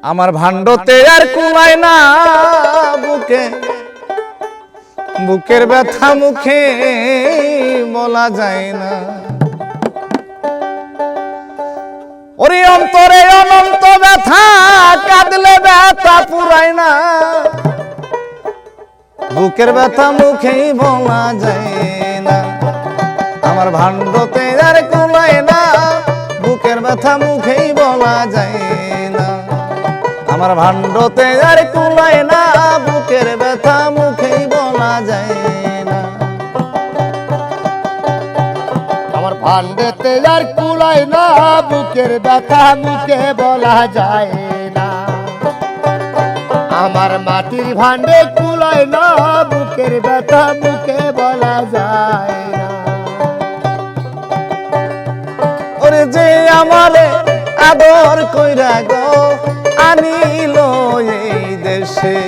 আমার ভাণ্ডতে আর কুলায় না বুকে, বুকের ব্যথা মুখে বলা যায় না। ওরে অন্তরে অনন্ত ব্যথা, কাঁদলে ব্যথা পুরায় না। বুকের ব্যথা মুখেই বলা যায় না। আমার ভাণ্ডতে আর কুলায় না, বুকের ব্যথা মুখেই বলা যায় না। আমার ভাণ্ডতে আর কুলায় না, বুকের ব্যথা মুখেই বলা যায় না। আমার ভাণ্ডতে আর কুলায় না, বুকের ব্যথা মুখে বলা যায় না। আমার মাটির ভাণ্ডে কুলায় না, বুকের ব্যথা মুখে বলা যায় না। ওরে যে আমারে আদর কইরা গো আনিল এই দেশে,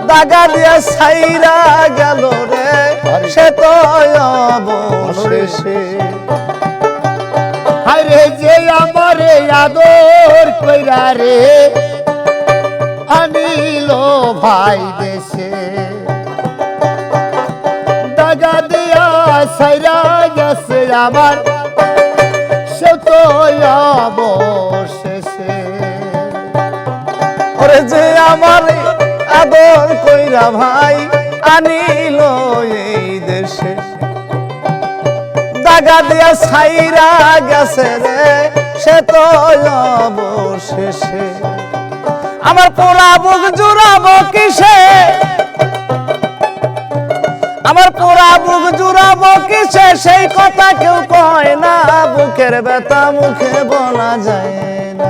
দাগা দিয়া ছাইরা গেল রে সে তো অবশেষে। আরে যে আমারে আদর কইরা রে আনিল ভাই দেশে, দাগা দিয়া ছাইরা গেছে আমার সে তো অবশেষে। ওরে যে আমারে আদর কইরা ভাই আনিল এই দেশে, দাগা দিয়া ছাইরা গেছে রে সে তো অবশেষে। আমার পোড়া বুক জুড়াবো কিসে, আমার পোড়া বুক জুড়াবো কিসে, সেই কথা কেউ কয় না। বুকের ব্যথা মুখে বলা যায় না।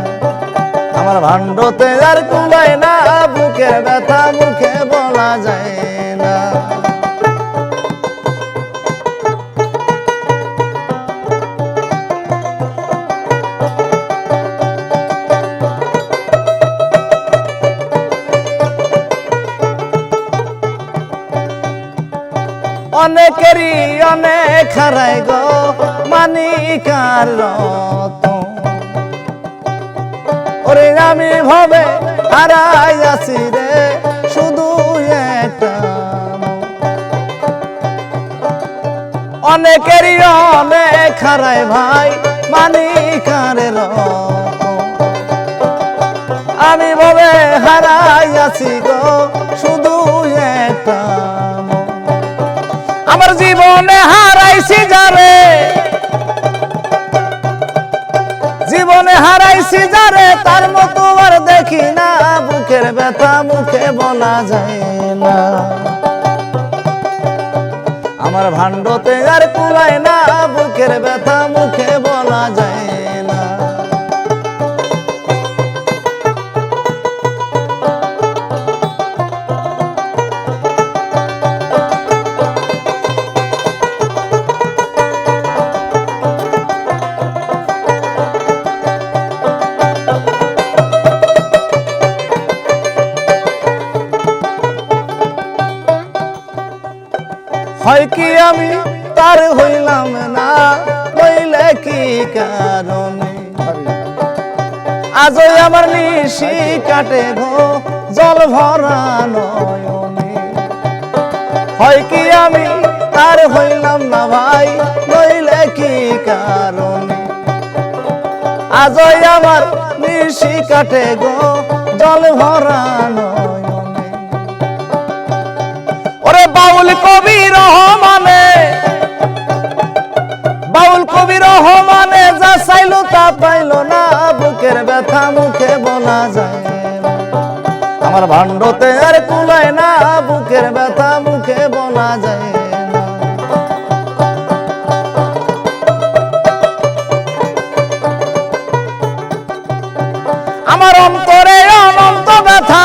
আমার ভাণ্ডতে আর কুলায় না, বুকের ব্যথা মুখে বলা যায় না। অনেকেরই অনেক হারায় গো মানিকার রতন। ওরে আমি ভাবে হারাই আছি রে শুধু একটা মন। অনেকেরই অনেক হারায় ভাই মানিকার রতন। আমি ভাবে হারাই আছি গো শুধু একটা মন। আমার জীবনে হারাইছি যারে, জীবনে হারাইছি যারে, তার মতো আর দেখি না। বুকের ব্যথা মুখে বলা যায় না। আমার ভাণ্ডতে আর কুলায় না, বুকের ব্যথা মুখে বলা যায় না। হয় কি আমি তার হইলাম না, নইলে কি কারণে আজই আমার নিশি কাটে গো জল ভরা নয়নে। হয় কি আমি তার হইলাম না ভাই, নইলে কি কারণে আজই আমার নিশি কাটে গো জল ভরা নয়নে। ওরে বাউল কবি রহমানে, বাউল কবি রহমানে যা চাইলো তা পাইলো না। বুকের ব্যথা মুখে বলা যায় না। আমার ভাণ্ডতে আর কুলায় না, বুকের ব্যথা মুখে বলা যায় না। আমার অন্তরে অনন্ত ব্যথা,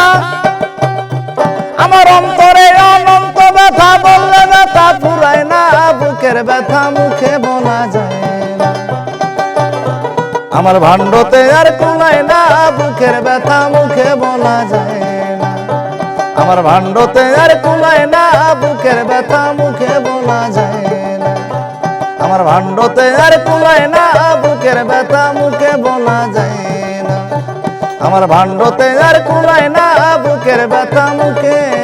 আমার অন্তরে অনন্ত ব্যথা, বললে ব্যথা ফুরায় না। বুকের ব্যথা মুখে বলা যায় না। আমার ভাণ্ডতে আর কুলায় না, বুকের ব্যথা মুখে বলা যায় না। আমার ভাণ্ডতে আর কুলায় না, বুকের ব্যথা মুখে বলা যায় না। আমার ভাণ্ডতে আর কুলায় না, বুকের ব্যথা মুখে বলা যায় না। আমার ভাণ্ডতে আর কুলায় না বুকের ব্যথা মুখে